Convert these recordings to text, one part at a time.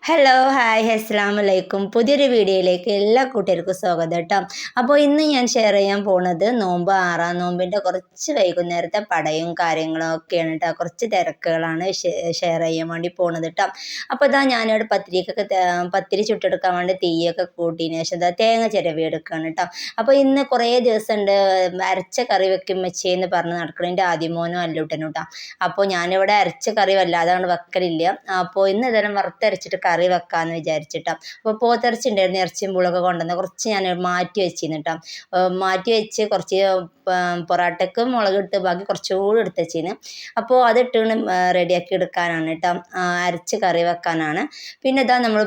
Hello hi അസ്സലാമു അലൈക്കും. പുതിയൊരു വീഡിയോയിലേക്ക് എല്ലാ കൂട്ടുകാർക്കും സ്വാഗതം കേട്ടോ. അപ്പോൾ ഇന്ന് ഞാൻ ഷെയർ ചെയ്യാൻ പോണത് നോമ്പ് 6-ാം നോമ്പിൻ്റെ കുറച്ച് വൈകുന്നേരത്തെ പടയും കാര്യങ്ങളും ഒക്കെയാണ് കേട്ടോ. കുറച്ച് തിരക്കുകളാണ് ഷെയർ ചെയ്യാൻ വേണ്ടി പോണത് കേട്ടോ. അപ്പോൾ ഇതാ ഞാനിവിടെ പത്തിരി ചുട്ടെടുക്കാൻ വേണ്ടി തീയൊക്കെ കൂട്ടിയതിന് ശേഷം ഇതാ തേങ്ങ ചിരവി എടുക്കുകയാണ് കേട്ടോ. അപ്പോൾ ഇന്ന് കുറേ ദിവസം ഉണ്ട് അരച്ച കറി വെക്കും വെച്ചേന്ന് പറഞ്ഞ് നടക്കണതിൻ്റെ ആദ്യമോനും അല്ലൂട്ടനും കേട്ടോ. അപ്പോൾ ഞാനിവിടെ അരച്ച കറി വല്ലാതെ കൊണ്ട് വെക്കലില്ല. അപ്പോൾ ഇന്ന് ഏതായാലും വറുത്തരച്ചിട്ട് കറി വെക്കാമെന്ന് വിചാരിച്ചിട്ടാണ്. അപ്പോൾ പോത്തിറച്ചി ഉണ്ടായിരുന്നു, ഇറച്ചിയും പുളൊക്കെ കൊണ്ടുവന്ന് കുറച്ച് ഞാൻ മാറ്റി വെച്ചിരുന്നു കേട്ടോ. മാറ്റി വെച്ച് കുറച്ച് പൊറാട്ടയ്ക്ക് മുളകിട്ട് ബാക്കി കുറച്ചുകൂടി എടുത്ത് വെച്ചിരുന്നു. അപ്പോൾ അതിട്ട് റെഡിയാക്കി എടുക്കാനാണ് കേട്ടോ, അരച്ച് കറി വെക്കാനാണ്. പിന്നെ ഇതാ നമ്മൾ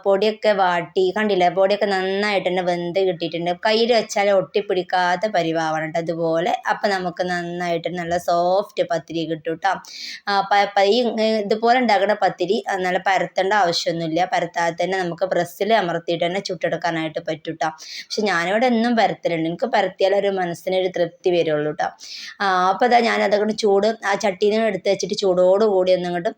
പൊടിയൊക്കെ വാട്ടി കണ്ടില്ലേ, പൊടിയൊക്കെ നന്നായിട്ട് തന്നെ വെന്ത് കിട്ടിയിട്ടുണ്ട്. കയ്യിൽ വെച്ചാൽ ഒട്ടിപ്പിടിക്കാത്ത പരിവാവണം കേട്ടോ അതുപോലെ. അപ്പം നമുക്ക് നന്നായിട്ട് നല്ല സോഫ്റ്റ് പത്തിരി കിട്ടും കേട്ടോ. ഇതുപോലെ ഉണ്ടാക്കുന്ന പത്തിരി നല്ല പരത്തേണ്ട ആവശ്യമൊന്നുമില്ല. പരത്താതെ തന്നെ നമുക്ക് പ്രസ്സിൽ അമർത്തിയിട്ട് തന്നെ ചുട്ടെടുക്കാനായിട്ട് പറ്റും കേട്ടോ. പക്ഷെ ഞാനിവിടെ എന്നും പരത്തലുണ്ട്, എനിക്ക് പരത്തിയാലൊരു മനസ്സിനൊരു തൃപ്തി വരുള്ളൂ കേട്ടോ. അപ്പോൾ അതാ ഞാനതുകൊണ്ട് ആ ചട്ടീനെ എടുത്ത് വെച്ചിട്ട് ചൂടോടുകൂടി ഒന്നിങ്ങോട്ട്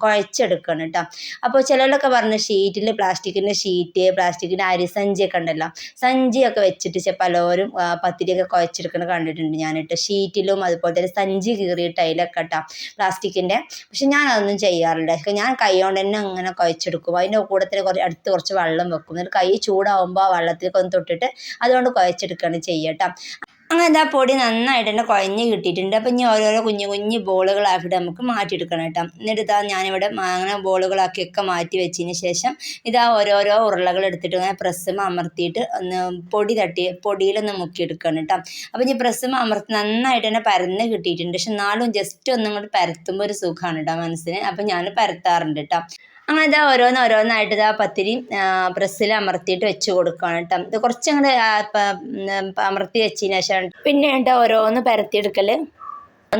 കുഴച്ചെടുക്കണം കേട്ടോ. അപ്പോൾ ചിലരൊക്കെ പറഞ്ഞ ഷീറ്റിൽ പ്ലാസ്റ്റിക്കിൻ്റെ ഷീറ്റ്, പ്ലാസ്റ്റിക്കിൻ്റെ അരിസഞ്ചിയൊക്കെ ഉണ്ടല്ലോ, സഞ്ചിയൊക്കെ വെച്ചിട്ട് പലരും പത്തിരിയൊക്കെ കുഴച്ചെടുക്കുന്നത് കണ്ടിട്ടുണ്ട് ഞാനിട്ട്. ഷീറ്റിലും അതുപോലെ തന്നെ സഞ്ചി കീറിയിട്ട് അതിലൊക്കെ കേട്ടോ പ്ലാസ്റ്റിക്കിൻ്റെ. പക്ഷെ ഞാനതൊന്നും ചെയ്യാറില്ല. ഞാൻ കൈ കൊണ്ട് തന്നെ അങ്ങനെ കുഴച്ചെടുക്കും. അതിൻ്റെ കൂടത്തിൽ കുറച്ച് വെള്ളം വെക്കും. എന്നിട്ട് കൈ ചൂടാവുമ്പോൾ ആ വെള്ളത്തിലേക്ക് ഒന്ന് തൊട്ടിട്ട് അതുകൊണ്ട് കുഴച്ചെടുക്കുകയാണ് ചെയ്യട്ടോ. അങ്ങനെ എന്താ പൊടി നന്നായിട്ട് തന്നെ കുഴഞ്ഞ് കിട്ടിയിട്ടുണ്ട്. അപ്പം ഇനി ഓരോരോ കുഞ്ഞു കുഞ്ഞു ബോളുകളാക്കിയിട്ട് നമുക്ക് മാറ്റിയെടുക്കണം കേട്ടോ. എന്നിട്ട് ഇതാ ഞാനിവിടെ അങ്ങനെ ബോളുകളാക്കിയൊക്കെ മാറ്റി വെച്ചതിന് ശേഷം ഇതാ ഓരോരോ ഉരുളകൾ എടുത്തിട്ട് ഇങ്ങനെ പ്രസ്സും അമർത്തിയിട്ട് ഒന്ന് പൊടിയിലൊന്ന് മുക്കിയെടുക്കണം കേട്ടോ. അപ്പം ഇനി പ്രസ്സും അമർത്തി നന്നായിട്ട് തന്നെ പരന്ന് കിട്ടിയിട്ടുണ്ട്. പക്ഷെ എന്നാലും ജസ്റ്റ് ഒന്നും കൂടി പരത്തുമ്പോൾ ഒരു സുഖമാണ് കേട്ടോ മനസ്സിന്. അപ്പം ഞാൻ പരത്താറുണ്ട് കേട്ടോ. അങ്ങനെ ഇതാ ഓരോന്നായിട്ട് ഇതാ പത്തിരി പ്രസ്സിൽ അമർത്തിയിട്ട് വെച്ച് കൊടുക്കുകയാണ് കേട്ടോ. ഇത് കുറച്ചങ്ങോട്ട് അമർത്തി വെച്ചതിന് ശേഷം പിന്നെ കേട്ടോ ഓരോന്ന് പരത്തിയെടുക്കൽ.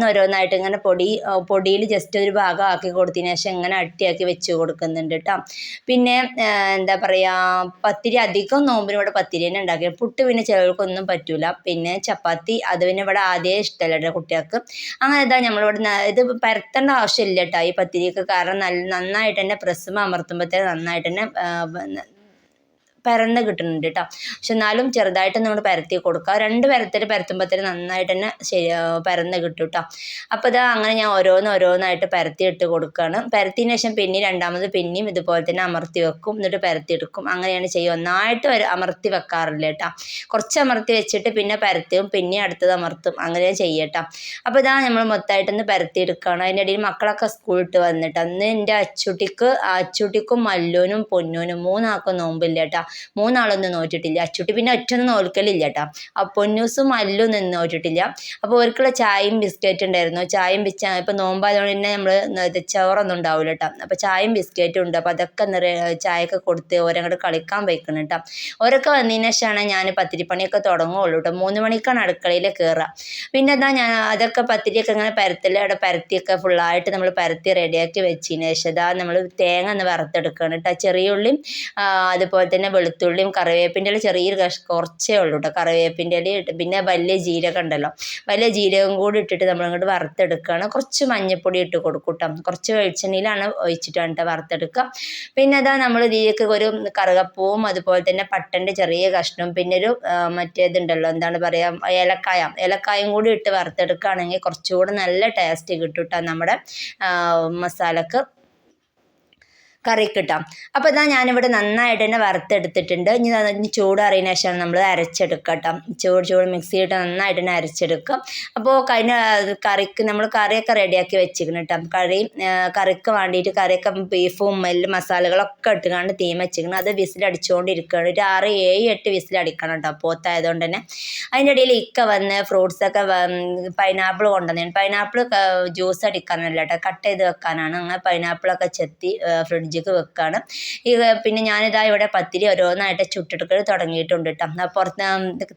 ഓരോന്നായിട്ട് ഇങ്ങനെ പൊടിയിൽ ജസ്റ്റ് ഒരു ഭാഗം ആക്കി കൊടുത്തതിന് ശേഷം ഇങ്ങനെ അട്ടിയാക്കി വെച്ച് കൊടുക്കുന്നുണ്ട് കേട്ടോ. പിന്നെ എന്താ പറയുക, പത്തിരി അധികം നോമ്പിന് ഇവിടെ പത്തിരി തന്നെ ഉണ്ടാക്കി. പുട്ട് പിന്നെ ചിലർക്കൊന്നും പറ്റൂല. പിന്നെ ചപ്പാത്തി അത് പിന്നെ ഇവിടെ ആദ്യമേ ഇഷ്ടമല്ല കേട്ടോ കുട്ടികൾക്ക്. അങ്ങനെ ഇതാ നമ്മളിവിടെ ഇത് പരത്തേണ്ട ആവശ്യമില്ല കേട്ടോ ഈ പത്തിരിക്ക്. കാരണം നന്നായിട്ട് തന്നെ പ്രസ്സും അമർത്തുമ്പോഴത്തേക്ക് നന്നായിട്ട് തന്നെ പരന്ന് കിട്ടുന്നുണ്ട് കേട്ടോ. പക്ഷെ എന്നാലും ചെറുതായിട്ടൊന്നും നമ്മൾ പരത്തി കൊടുക്കുക. 2 പരത്തുമ്പോഴത്തേന് നന്നായിട്ട് തന്നെ പരന്ന് കിട്ടും കേട്ടോ. അപ്പോൾ ഇതാ അങ്ങനെ ഞാൻ ഓരോന്നായിട്ട് പരത്തി ഇട്ട് കൊടുക്കുകയാണ്. പരത്തിയതിന് ശേഷം പിന്നെ രണ്ടാമത് പിന്നെയും ഇതുപോലെ തന്നെ അമർത്തി വെക്കും, എന്നിട്ട് പരത്തിയെടുക്കും. അങ്ങനെയാണ് ചെയ്യുക. ഒന്നായിട്ട് അമർത്തി വെക്കാറില്ല കേട്ടോ. കുറച്ച് അമർത്തി വെച്ചിട്ട് പിന്നെ പരത്തും, പിന്നെ അടുത്തത് അമർത്തും, അങ്ങനെ ചെയ്യട്ടോ. അപ്പോൾ ഇതാ നമ്മൾ മൊത്തമായിട്ടൊന്ന് പരത്തിയെടുക്കുകയാണ്. അതിൻ്റെ ഇടയിൽ മക്കളൊക്കെ സ്കൂളിട്ട് വന്നിട്ട് അന്ന് എൻ്റെ അച്ചുട്ടിക്കും മല്ലുവിനും പൊന്നൂനും 3 ആൾക്കും നോമ്പില്ല കേട്ടോ. 3 ആളൊന്നും നോറ്റിട്ടില്ല. അച്ചുട്ടി പിന്നെ ഒറ്റൊന്നും നോൽക്കലില്ല കേട്ടോ. പൊന്നൂസും മല്ലും നിന്ന് നോറ്റിട്ടില്ല. അപ്പോൾ അവർക്കുള്ള ചായയും ബിസ്ക്കറ്റും ഉണ്ടായിരുന്നു. ചായയും ഇപ്പം നോമ്പായതുകൊണ്ട് തന്നെ നമ്മൾ ചോറൊന്നും ഉണ്ടാവില്ല കേട്ടോ. അപ്പോൾ ചായയും ബിസ്ക്കറ്റും ഉണ്ട്. അപ്പോൾ അതൊക്കെ ചായയൊക്കെ കൊടുത്ത് ഓരങ്ങോട്ട് കളിക്കാൻ പോയിക്കണം കേട്ടോ. ഓരൊക്കെ വന്നതിന് ശേഷമാണ് ഞാൻ പത്തിരിപ്പണിയൊക്കെ തുടങ്ങുകയുള്ളൂ കേട്ടോ. 3 മണിക്കാണ് അടുക്കളയിൽ കയറുക. പിന്നെ എന്താ ഞാൻ അതൊക്കെ പത്തിരിയൊക്കെ ഇങ്ങനെ അവിടെ പരത്തിയൊക്കെ ഫുള്ളായിട്ട് നമ്മൾ പരത്തി റെഡിയാക്കി വെച്ചതിന് ശേഷം ഇതാ നമ്മൾ തേങ്ങ ഒന്ന് വറുത്തെടുക്കണം കേട്ടോ. ചെറിയ ഉള്ളിയും അതുപോലെ തന്നെ വെളുത്തുള്ളിയും കറിവേപ്പിൻ്റെ ചെറിയൊരു കുറച്ചേ ഉള്ളൂ കേട്ടോ. കറിവേപ്പിൻ്റെ ഇട്ട് പിന്നെ വലിയ ജീരകം ഉണ്ടല്ലോ, വലിയ ജീരകം കൂടി ഇട്ടിട്ട് നമ്മളിങ്ങോട്ട് വറുത്തെടുക്കുകയാണ്. കുറച്ച് മഞ്ഞൾപ്പൊടി ഇട്ട് കൊടുക്കും കേട്ടോ. കുറച്ച് വെളിച്ചെണ്ണയിലാണ് ഒഴിച്ചിട്ടാണ് കേട്ടോ വറുത്തെടുക്കുക. പിന്നെ അതാ നമ്മൾ ഇതിലേക്ക് ഒരു കറുകപ്പൂവും അതുപോലെ തന്നെ പട്ടൻ്റെ ചെറിയ കഷ്ണവും പിന്നെ ഒരു മറ്റേതുണ്ടല്ലോ എന്താണ് പറയുക, ഏലക്കായും കൂടി ഇട്ട് വറുത്തെടുക്കുകയാണെങ്കിൽ കുറച്ചുകൂടെ നല്ല ടേസ്റ്റ് കിട്ടും കേട്ടോ നമ്മുടെ മസാലക്ക്, കറി കിട്ടാം. അപ്പോൾ ഇതാ ഞാനിവിടെ നന്നായിട്ട് തന്നെ വറുത്തെടുത്തിട്ടുണ്ട്. ഇനി ചൂടറിയതിന് ശേഷമാണ് നമ്മൾ അരച്ചെടുക്കാം കേട്ടോ. ചൂട് മിക്സിയിട്ട് നന്നായിട്ട് തന്നെ അരച്ചെടുക്കാം. അപ്പോൾ കറിക്ക് നമ്മൾ കറിയൊക്കെ റെഡിയാക്കി വെച്ചിരിക്കണം കേട്ടോ. കറിക്ക് വേണ്ടിയിട്ട് കറിയൊക്കെ ബീഫും മസാലകളൊക്കെ ഇട്ടുകൊണ്ട് തീം വെച്ചിരിക്കണം. അത് വിസിലടിച്ചുകൊണ്ടിരിക്കുകയാണ്. ഒരു 6-7-8 വിസിലടിക്കണം കേട്ടോ പോത്തായതുകൊണ്ട് തന്നെ. അതിൻ്റെ ഇടയിൽ വന്ന് ഫ്രൂട്ട്സൊക്കെ പൈനാപ്പിൾ കൊണ്ടുവന്നു. പൈനാപ്പിൾ ജ്യൂസ് അടിക്കാനല്ല കേട്ടോ, കട്ട് ചെയ്ത് വെക്കാനാണ്. അങ്ങനെ പൈനാപ്പിളൊക്കെ ചെത്തി ഫ്രിഡ്ജിൽ വെക്കാണ്. പിന്നെ ഞാനിതാ ഇവിടെ പത്തിരി ഓരോന്നായിട്ട് ചുട്ടെടുക്കൽ തുടങ്ങിയിട്ടുണ്ട് കേട്ടോ. പുറത്ത്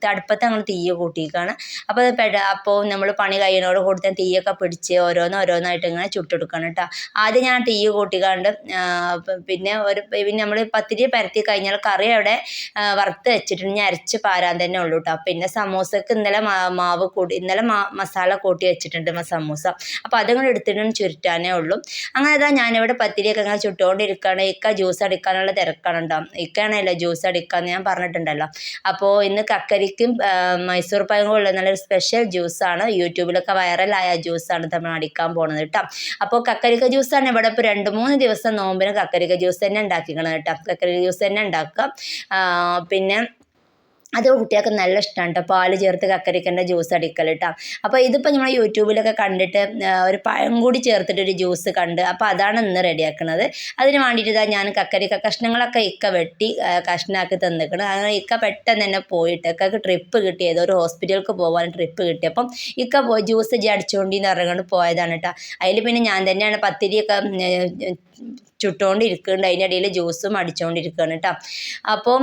അടുപ്പത്ത് ഞങ്ങൾ തീ കൂട്ടിയിരിക്കുകയാണ്. അപ്പോൾ നമ്മൾ പണി കഴിയുന്നതോട് കൂടി തീയൊക്കെ പിടിച്ച് ഓരോന്നായിട്ട് ഇങ്ങനെ ചുട്ടെടുക്കണം കേട്ടോ. ആദ്യം ഞാൻ തീ കൂട്ടിക്കാണ്ട് പിന്നെ നമ്മൾ പത്തിരി പരത്തി കഴിഞ്ഞാൽ കറി അവിടെ വറുത്ത് വെച്ചിട്ടുണ്ട്. ഞാൻ അരച്ച് പാരാൻ തന്നെ ഉള്ളൂ കേട്ടോ. പിന്നെ സമൂസക്ക് ഇന്നലെ മസാല കൂട്ടി വെച്ചിട്ടുണ്ട് സമൂസ. അപ്പോൾ അതങ്ങനെ എടുത്തിട്ട് ചുരുട്ടാനേ ഉള്ളൂ. അങ്ങനെ ഞാനിവിടെ പത്തിരിയൊക്കെ അങ്ങനെ ചുട്ടുകൊണ്ട് അടിച്ചുകൊണ്ടിരിക്കുകയാണ്. ഇക്ക ജ്യൂസ് അടിക്കാനുള്ള തിരക്കാണ് കേട്ടോ. ഇക്കാണല്ലോ ജ്യൂസ് അടിക്കാന്ന് ഞാൻ പറഞ്ഞിട്ടുണ്ടല്ലോ. അപ്പോൾ ഇന്ന് കക്കരിക്കും മൈസൂർ പഴം കൊണ്ടുള്ള നല്ലൊരു സ്പെഷ്യൽ ജ്യൂസാണ്, യൂട്യൂബിലൊക്കെ വൈറലായ ജ്യൂസാണ് നമ്മൾ അടിക്കാൻ പോകുന്നത് കേട്ടോ. അപ്പോൾ കക്കരിക്ക ജ്യൂസാണ് ഇവിടെ ഇപ്പോൾ 2-3 ദിവസം നോമ്പിന് കക്കരിക്ക ജ്യൂസ് തന്നെ ഉണ്ടാക്കിക്കണം കേട്ടോ. കക്കരിക്ക ജ്യൂസ് തന്നെ ഉണ്ടാക്കുക. പിന്നെ അത് കുട്ടികൾക്ക് നല്ല ഇഷ്ടമാണ് കേട്ടോ, പാല് ചേർത്ത് കക്കരിക്കൻ്റെ ജ്യൂസ് അടിക്കൽ കേട്ടോ. അപ്പോൾ ഇതിപ്പോൾ നമ്മൾ യൂട്യൂബിലൊക്കെ കണ്ടിട്ട് ഒരു പഴം കൂടി ചേർത്തിട്ടൊരു ജ്യൂസ് കണ്ട്, അപ്പോൾ അതാണ് ഇന്ന് റെഡിയാക്കുന്നത്. അതിന് വേണ്ടിയിട്ട് ഞാൻ കക്കരിക്ക കഷ്ണങ്ങളൊക്കെ ഇക്ക വെട്ടി കഷ്ണമാക്കി തന്നിക്കണം. അങ്ങനെ ഇക്ക പെട്ടെന്ന് തന്നെ പോയിട്ട് ഇക്കക്ക് ട്രിപ്പ് കിട്ടി, ഏതോ ഒരു ഹോസ്പിറ്റലിലേക്ക് പോകാൻ ട്രിപ്പ് കിട്ടി. അപ്പം ഇക്ക പോയി ജ്യൂസ് അടിച്ചുകൊണ്ടിന്ന് ഇറങ്ങാണ്ട് പോയതാണ് കേട്ടോ. അതിൽ പിന്നെ ഞാൻ തന്നെയാണ് പത്തിരിയൊക്കെ ചുട്ടുകൊണ്ടിരിക്കുന്നുണ്ട്, അതിൻ്റെ ഇടയിൽ ജ്യൂസും അടിച്ചുകൊണ്ടിരിക്കുകയാണ് കേട്ടോ. അപ്പോൾ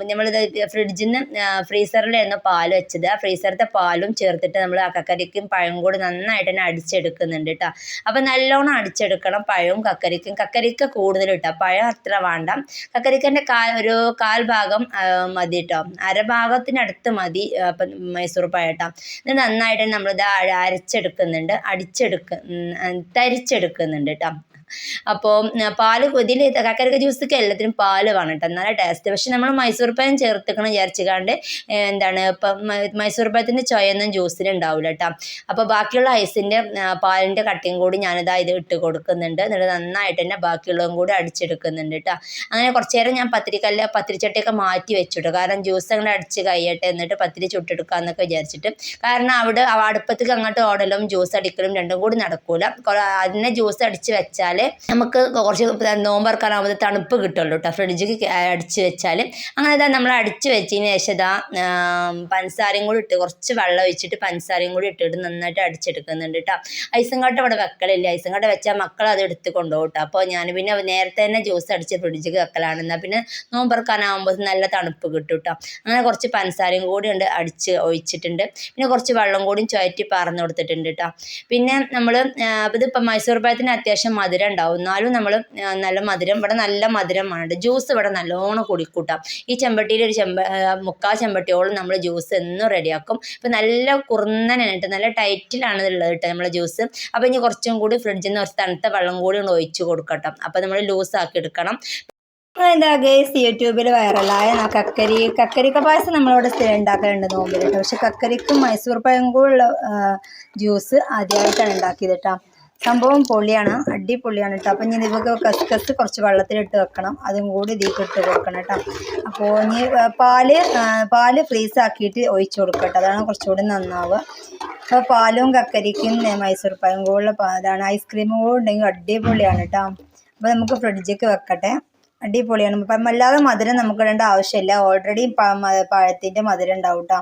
നമ്മളിത് ഫ്രിഡ്ജിൽ നിന്ന് ഫ്രീസറിലായിരുന്നു പാൽ വെച്ചത്. ആ ഫ്രീസറിലത്തെ പാലും ചേർത്തിട്ട് നമ്മൾ ആ കക്കരിക്കും പഴം കൂടി നന്നായിട്ട് തന്നെ അടിച്ചെടുക്കുന്നുണ്ട് കേട്ടോ. അപ്പോൾ നല്ലോണം അടിച്ചെടുക്കണം പഴവും കക്കരിക്കും. കക്കരിക്ക കൂടുതൽ കേട്ടോ, പഴം അത്ര വേണ്ട. കക്കരിക്കൻ്റെ ഒരു കാൽ ഭാഗം മതി കേട്ടോ, അരഭാഗത്തിനടുത്ത് മതി മൈസൂർ പഴം കേട്ടോ. ഇത് നന്നായിട്ട് നമ്മളിത് അരച്ചെടുക്കുന്നുണ്ട്, തരിച്ചെടുക്കുന്നുണ്ട് കേട്ടോ. അപ്പോൾ പാല് ഇതിൽ കക്കരിക്ക ജ്യൂസൊക്കെ എല്ലാത്തിനും പാല് വേണം കേട്ടോ, നല്ല ടേസ്റ്റ്. പക്ഷെ നമ്മൾ മൈസൂർ പഴം ചേർത്തിക്കണം വിചാരിച്ചുകൊണ്ട് എന്താണ് ഇപ്പം മൈസൂർ പഴത്തിൻ്റെ ചൊയൊന്നും ജ്യൂസിന് ഉണ്ടാവില്ല കേട്ടോ. അപ്പോൾ ബാക്കിയുള്ള ഐസിൻ്റെ പാലിൻ്റെ കട്ടിയും കൂടി ഞാനിതാ ഇത് ഇട്ട് കൊടുക്കുന്നുണ്ട്. എന്നിട്ട് നന്നായിട്ട് തന്നെ ബാക്കിയുള്ളതും കൂടി അടിച്ചെടുക്കുന്നുണ്ട് കേട്ടോ. അങ്ങനെ കുറച്ച് നേരം ഞാൻ പത്തിരിച്ചട്ടിയൊക്കെ മാറ്റി വെച്ചിട്ടു, കാരണം ജ്യൂസ് അങ്ങനെ അടിച്ച് കഴിയട്ടെ, എന്നിട്ട് പത്തിരി ചുട്ടെടുക്കാമെന്നൊക്കെ വിചാരിച്ചിട്ട്. കാരണം അവിടെ അടുപ്പത്തേക്ക് അങ്ങോട്ട് ഓടലും ജ്യൂസ് അടിക്കലും രണ്ടും കൂടി നടക്കൂല. അതിനെ ജ്യൂസ് അടിച്ച് വെച്ചാൽ നമുക്ക് കുറച്ച് നോമ്പറക്കാനാകുമ്പോൾ തണുപ്പ് കിട്ടുമല്ലോ കേട്ടോ, ഫ്രിഡ്ജിക്ക് അടിച്ച് വെച്ചാൽ. അങ്ങനെ ഇതാ നമ്മൾ അടിച്ച് വെച്ചതിന് ശേഷം ഇതാ പഞ്ചസാരയും കൂടി ഇട്ട്, കുറച്ച് വെള്ളം ഒഴിച്ചിട്ട് പഞ്ചസാരയും കൂടി ഇട്ടിട്ട് നന്നായിട്ട് അടിച്ചെടുക്കുന്നുണ്ട് കേട്ടോ. ഐസും കട്ട ഇവിടെ വെക്കലില്ല, ഐസും കട്ട വെച്ചാൽ മക്കൾ അത് എടുത്ത് കൊണ്ടുപോകും കേട്ടോ. അപ്പോൾ ഞാൻ പിന്നെ നേരത്തെ തന്നെ ജ്യൂസ് അടിച്ച് ഫ്രിഡ്ജിക്ക് വെക്കലാണ്, എന്നാൽ പിന്നെ നോമ്പറക്കാനാകുമ്പോൾ നല്ല തണുപ്പ് കിട്ടും കേട്ടോ. അങ്ങനെ കുറച്ച് പഞ്ചസാരയും കൂടി ഉണ്ട് അടിച്ച് ഒഴിച്ചിട്ടുണ്ട്. പിന്നെ കുറച്ച് വെള്ളം കൂടി ചുഴറ്റി പറന്ന് കൊടുത്തിട്ടുണ്ട് കേട്ടോ. പിന്നെ നമ്മൾ ഇതിപ്പോൾ മൈസൂർ പഴത്തിന് അത്യാവശ്യം മധുരം ഉണ്ടാവും, എന്നാലും നമ്മൾ നല്ല മധുരം, ഇവിടെ നല്ല മധുരമാണ്. ജ്യൂസ് ഇവിടെ നല്ലോണം കുടിക്കൂട്ടാം. ഈ ചെമ്പട്ടിയിൽ ഒരു 3/4 ചെമ്പട്ടിയോളം നമ്മൾ ജ്യൂസ് എന്നും റെഡിയാക്കും. ഇപ്പം നല്ല കുറുന്നനായിട്ട് നല്ല ടൈറ്റിലാണ് ഉള്ളത് കേട്ടോ നമ്മളെ ജ്യൂസ്. അപ്പോൾ ഇനി കുറച്ചും കൂടി ഫ്രിഡ്ജിൽ നിന്ന് കുറച്ച് തണുത്ത വെള്ളം കൂടി ഒഴിച്ച് കൊടുക്കട്ടോ. അപ്പോൾ നമ്മൾ ലൂസാക്കി എടുക്കണം. എന്താ ഗേസ്, യൂട്യൂബിൽ വൈറലായ കക്കരിക്ക പായസം നമ്മളിവിടെ സ്ഥിരം ഉണ്ടാക്കലുണ്ട് നോമ്പിൽ കേട്ടോ. പക്ഷെ കക്കരിക്കും മൈസൂർ പഴം കൂടിയുള്ള ജ്യൂസ് ആദ്യമായിട്ടാണ് ഉണ്ടാക്കിയത് കേട്ടോ. സംഭവം പൊളിയാണ്, അടിപൊളിയാണ് കേട്ടോ. അപ്പം ഇനി ഇവക്ക് കസ്കസ് കുറച്ച് വെള്ളത്തിലിട്ട് വെക്കണം, അതും കൂടി ഇതിലേക്ക് ഇട്ട് കൊടുക്കണം കേട്ടോ. അപ്പോൾ ഇനി പാല് ഫ്രീസാക്കിയിട്ട് ഒഴിച്ച് കൊടുക്കട്ടെ, അതാണ് കുറച്ചുകൂടി നന്നാവുക. അപ്പോൾ പാലും കക്കരിക്കും മൈസൂർ പഴം കൂടിയുള്ള അതാണ്, ഐസ്ക്രീമും കൂടി ഉണ്ടെങ്കിൽ അടിപൊളിയാണ് കേട്ടോ. അപ്പോൾ നമുക്ക് ഫ്രിഡ്ജിലേക്ക് വെക്കട്ടെ, അടിപൊളിയാണ്. അപ്പം അല്ലാതെ മധുരം നമുക്ക് ഇടേണ്ട ആവശ്യമില്ല, ഓൾറെഡി പഴത്തിൻ്റെ മധുരം ഉണ്ടാവും കേട്ടോ.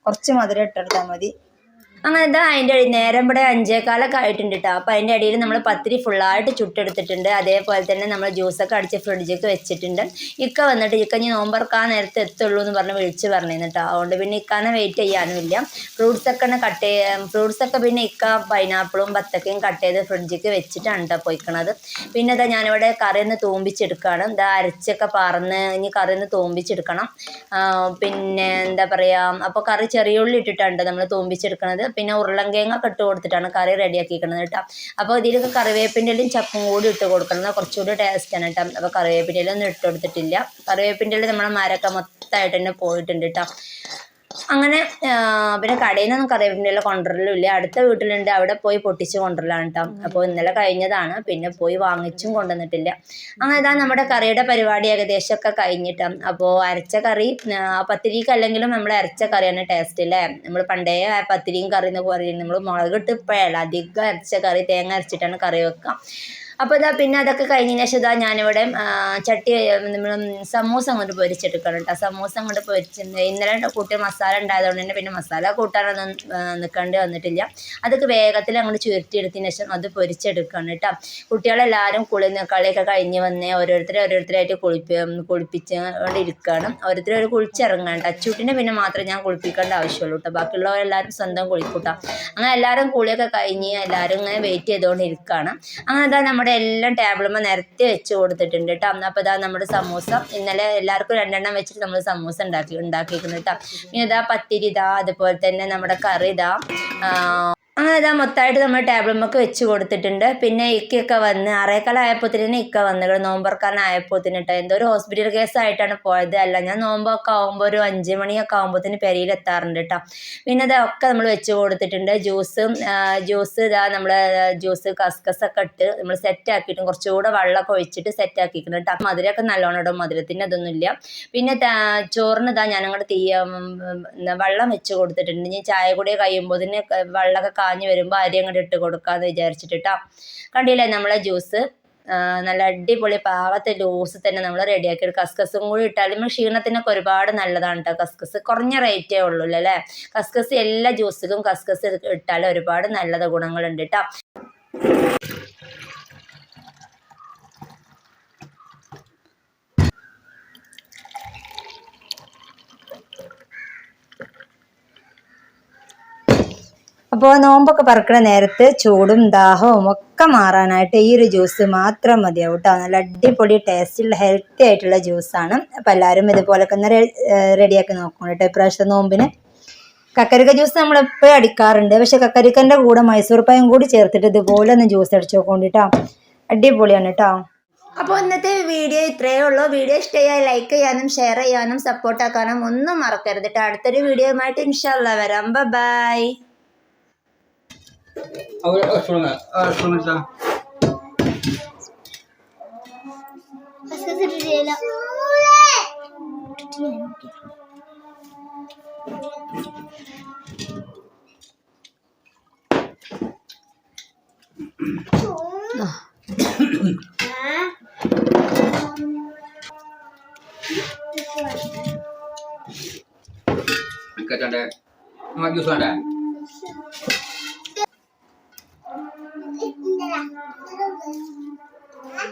കുറച്ച് മധുരം ഇട്ടെടുത്താൽ മതി. അങ്ങനെ ഇതാ അതിൻ്റെ നേരം ഇവിടെ 5:15 ആയിട്ടുണ്ട് കേട്ടോ. അപ്പോൾ അതിൻ്റെ ഇടയിൽ നമ്മൾ പത്തിരി ഫുള്ളായിട്ട് ചുട്ടെടുത്തിട്ടുണ്ട്. അതേപോലെ തന്നെ നമ്മൾ ജ്യൂസൊക്കെ അടിച്ച് ഫ്രിഡ്ജിലേക്ക് വെച്ചിട്ടുണ്ട്. ഇക്ക വന്നിട്ട് ഇനി നോമ്പറക്കാൻ നേരത്തെ എത്തുള്ളൂ എന്ന് പറഞ്ഞ് വിളിച്ച് പറഞ്ഞിരുന്നു കേട്ടോ. അതുകൊണ്ട് പിന്നെ ഇക്കാനെ വെയിറ്റ് ചെയ്യാനുമില്ല. ഫ്രൂട്ട്സൊക്കെ പിന്നെ ഇക്ക പൈനാപ്പിളും ബത്തക്കയും കട്ട് ചെയ്ത് ഫ്രിഡ്ജിലേക്ക് വെച്ചിട്ടാണ് കേട്ടോ പോയിക്കണത്. പിന്നെ ഇതാ ഞാനിവിടെ കറിയൊന്ന് തൂമ്പിച്ചെടുക്കുകയാണ്. ഇതാ അരച്ചൊക്കെ പറന്ന് ഇനി കറിയൊന്ന് തൂമ്പിച്ചെടുക്കണം. പിന്നെ എന്താ പറയുക, അപ്പോൾ കറി ചെറിയ ഉള്ളി ഇട്ടിട്ടുണ്ട് നമ്മൾ തൂമ്പിച്ചെടുക്കണത്. പിന്നെ ഉരുളൻകിഴങ്ങൊക്കെ ഇട്ട് കൊടുത്തിട്ടാണ് കറി റെഡിയാക്കിയിരിക്കുന്നത് കേട്ടോ. അപ്പോൾ ഇതിലൊക്കെ കറിവേപ്പിൻ്റെ ഇലയും ചപ്പും കൂടി ഇട്ട് കൊടുക്കണം, കുറച്ചുകൂടി ടേസ്റ്റാണ് കേട്ടോ. അപ്പോൾ കറിവേപ്പിൻ്റെ ഇല ഒന്നും ഇട്ട് കൊടുത്തിട്ടില്ല. കറിവേപ്പിൻ്റെ ഇല നമ്മളെ മരമൊക്കെ മൊത്തമായിട്ട് തന്നെ പോയിട്ടുണ്ട് കേട്ടോ. അങ്ങനെ പിന്നെ കടയിൽ നിന്നൊന്നും കറിവേപ്പിൻ്റെ ഇല കൊണ്ടുവരലില്ല, അടുത്ത വീട്ടിലുണ്ട്, അവിടെ പോയി പൊട്ടിച്ച് കൊണ്ടുവരലാണ് കേട്ടോ. അപ്പോൾ ഇന്നലെ കഴിഞ്ഞതാണ്, പിന്നെ പോയി വാങ്ങിച്ചും കൊണ്ടുവന്നിട്ടില്ല. അങ്ങനെ ഇതാ നമ്മുടെ കറിയുടെ പരിപാടി ഏകദേശമൊക്കെ കഴിഞ്ഞിട്ടാണ്. അപ്പോൾ അരച്ച കറി പത്തിരിക്ക് അല്ലെങ്കിലും നമ്മൾ അരച്ച കറിയാണ് ടേസ്റ്റ് അല്ലേ. നമ്മൾ പണ്ടേ പത്തിരിയും കറി എന്നൊക്കെ പറയുന്നത് നമ്മൾ മുളകിട്ട് ഇപ്പോഴല്ല, അധികം അരച്ച കറി തേങ്ങ അരച്ചിട്ടാണ് കറി വെക്കുക. അപ്പോൾ ഇതാ പിന്നെ അതൊക്കെ കഴിഞ്ഞതിന് ശേഷം ഇതാ ഞാനിവിടെ ചട്ടി നമ്മൾ സമൂസ അങ്ങോട്ട് പൊരിച്ചെടുക്കണം കേട്ടോ. സമൂസ അങ്ങോട്ട് പൊരിച്ചിട്ടുണ്ട്. ഇന്നലെ കൂട്ടിയ മസാല ഉണ്ടായതുകൊണ്ട് തന്നെ പിന്നെ മസാല കൂട്ടാനൊന്നും നിൽക്കേണ്ടി വന്നിട്ടില്ല. അതൊക്കെ വേഗത്തിൽ അങ്ങോട്ട് ചുരുട്ടിയെടുത്തതിന് ശേഷം അത് പൊരിച്ചെടുക്കണം കേട്ടോ. കുട്ടികളെല്ലാവരും കളിയൊക്കെ കഴിഞ്ഞ് വന്ന് ഓരോരുത്തരായിട്ട് കുളിപ്പിച്ചുകൊണ്ടിരിക്കുകയാണ്. ഓരോരുത്തർ കുളിച്ചിറങ്ങാൻ അച്ചൂട്ടിനെ പിന്നെ മാത്രമേ ഞാൻ കുളിപ്പിക്കേണ്ട ആവശ്യമുള്ളൂ കേട്ടോ. ബാക്കിയുള്ളവരെല്ലാവരും സ്വന്തം കുളിക്കൂട്ടാം. അങ്ങനെ എല്ലാവരും കുളിയൊക്കെ കഴിഞ്ഞ് എല്ലാവരും ഇങ്ങനെ വെയിറ്റ് ചെയ്തുകൊണ്ടിരിക്കുകയാണ്. അങ്ങനെ അതാ നമ്മുടെ എല്ലാം ടേബിളുമ്പോൾ നിരത്തി വെച്ച് കൊടുത്തിട്ടുണ്ട് കേട്ടോ. അപ്പോൾ ഇതാ നമ്മുടെ സമൂസ ഇന്നലെ എല്ലാവർക്കും 2 വെച്ചിട്ട് നമ്മൾ സമൂസ ഉണ്ടാക്കിയിരിക്കുന്നു കേട്ടോ. പിന്നെ ഇതാ പത്തിരി ഇതാ, അതുപോലെ തന്നെ നമ്മുടെ കറി ഇതാ, അങ്ങനെ ഇതാ മൊത്തമായിട്ട് നമ്മൾ ടേബിളുമ്മൊക്കെ വെച്ച് കൊടുത്തിട്ടുണ്ട്. പിന്നെ ഇക്കയൊക്കെ വന്ന് 6:15 ഇക്ക വന്നത് നോമ്പറക്കാനായപ്പോത്തിന് കേട്ടോ. എന്തോ ഒരു ഹോസ്പിറ്റൽ കേസായിട്ടാണ് പോയത്. അല്ല ഞാൻ നോമ്പൊക്കെ ആകുമ്പോൾ ഒരു 5 മണിയൊക്കെ ആകുമ്പോഴത്തേന് പെരയിലെത്താറുണ്ട് കേട്ടോ. പിന്നെ ഇതൊക്കെ നമ്മൾ വെച്ച് കൊടുത്തിട്ടുണ്ട്. ജ്യൂസ് ഇതാ നമ്മൾ ജ്യൂസ് കസ്കസൊക്കെ ഇട്ട് നമ്മൾ സെറ്റാക്കിയിട്ടും കുറച്ചുകൂടെ വെള്ളമൊക്കെ ഒഴിച്ചിട്ട് സെറ്റാക്കിക്കണം കേട്ടോ. മധുരമൊക്കെ നല്ലോണം ഇടും, മധുരത്തിൻ്റെ അതൊന്നുമില്ല. പിന്നെ ചോറിന് ഇതാ ഞാനങ്ങോട്ട് വെള്ളം വെച്ച് കൊടുത്തിട്ടുണ്ട്. ഇനി ചായ കൂടി കഴിയുമ്പോഴത്തേന് വെള്ളമൊക്കെ കാഞ്ഞ് വരുമ്പോൾ അരി അങ്ങോട്ട് ഇട്ട് കൊടുക്കാമെന്ന് വിചാരിച്ചിട്ടാ. കണ്ടില്ലേ നമ്മളെ ജ്യൂസ് നല്ല അടിപൊളി പാകത്തെ ലൂസ് തന്നെ നമ്മൾ റെഡിയാക്കി. കസ്കസും കൂടി ഇട്ടാൽ നമ്മൾ ക്ഷീണത്തിനൊക്കെ ഒരുപാട് നല്ലതാണ് കേട്ടോ. കസ്കസ് കുറഞ്ഞ റേറ്റേ ഉള്ളൂ അല്ലേ. കസ്കസ് എല്ലാ ജ്യൂസിലും കസ്കസ് ഇട്ടാൽ ഒരുപാട് നല്ലത് ഗുണങ്ങളുണ്ട് കേട്ടോ. അപ്പോൾ നോമ്പൊക്കെ പറക്കുന്ന നേരത്ത് ചൂടും ദാഹവും ഒക്കെ മാറാനായിട്ട് ഈ ഒരു ജ്യൂസ് മാത്രം മതിയാവും കേട്ടോ. നല്ല അടിപൊളി ടേസ്റ്റുള്ള ഹെൽത്തി ആയിട്ടുള്ള ജ്യൂസാണ്. അപ്പോൾ എല്ലാവരും ഇതുപോലൊക്കെ ഒന്ന് റെഡിയാക്കി നോക്കണം കേട്ടോ ഇപ്രാവശ്യത്തെ നോമ്പിന്. കക്കരിക്ക ജ്യൂസ് നമ്മളെപ്പോഴും അടിക്കാറുണ്ട്. പക്ഷെ കക്കരിക്കൻ്റെ കൂടെ മൈസൂർ പഴം കൂടി ചേർത്തിട്ട് ഇതുപോലെ ഒന്ന് ജ്യൂസ് അടിച്ച് നോക്കോണ്ടിട്ടോ. അടിപൊളിയാണ് കേട്ടോ. അപ്പോൾ ഇന്നത്തെ വീഡിയോ ഇത്രയേ ഉള്ളൂ. വീഡിയോ ഇഷ്ടമായി ലൈക്ക് ചെയ്യാനും ഷെയർ ചെയ്യാനും സപ്പോർട്ടാക്കാനും ഒന്നും മറക്കരുത് കേട്ടോ. അടുത്തൊരു വീഡിയോയുമായിട്ട് ഇൻഷാ അല്ലാഹ് വരാം. ബൈ.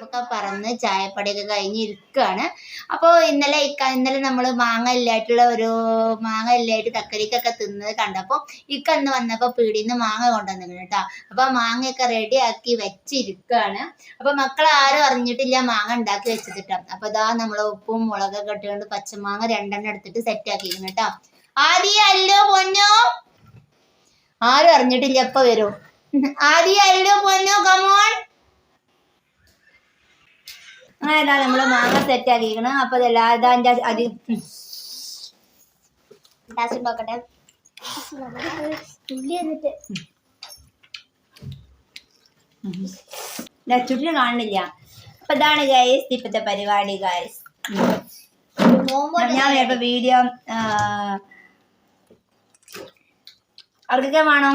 ഒക്കെ പറന്ന് ചായപ്പടിയൊക്കെ കഴിഞ്ഞിരിക്കുകയാണ്. അപ്പോൾ ഇന്നലെ നമ്മൾ മാങ്ങ ഇല്ലായിട്ട് കക്കരിക്കൊക്കെ തിന്നത് കണ്ടപ്പോൾ ഇക്ക അന്ന് വന്നപ്പോൾ പീടിയിൽ നിന്ന് മാങ്ങ കൊണ്ടുവന്നിരുന്നു കേട്ടോ. അപ്പോൾ മാങ്ങയൊക്കെ റെഡിയാക്കി വെച്ചിരിക്കുകയാണ്. അപ്പോൾ മക്കൾ ആരും അറിഞ്ഞിട്ടില്ല മാങ്ങ ഉണ്ടാക്കി വെച്ചിട്ടാ. അപ്പോൾ ഇതാ നമ്മൾ ഉപ്പും മുളകൊക്കെ ഇട്ടുകൊണ്ട് പച്ചമാങ്ങ 2 എടുത്തിട്ട് സെറ്റ് ആക്കിയിരുന്നു കേട്ടോ. അല്ലോ പൊന്നോ, ആരും അറിഞ്ഞിട്ടില്ല. എപ്പോൾ വരും അല്ലോ പൊന്നോ, കമോൺ. അങ്ങനെ ഇതാ നമ്മള് മാങ്ങ സെറ്റ് ആക്കിക്കണം. അപ്പൊ ഇതെല്ലാം നോക്കട്ടെ. ചുറ്റിന് കാണുന്നില്ല. അപ്പൊ ഇതാണ് ഗൈസ് ഇപ്പത്തെ പരിപാടി ഗൈസ്. ഞാൻ ഇപ്പൊ വീഡിയോ അവർക്കൊക്കെ വേണോ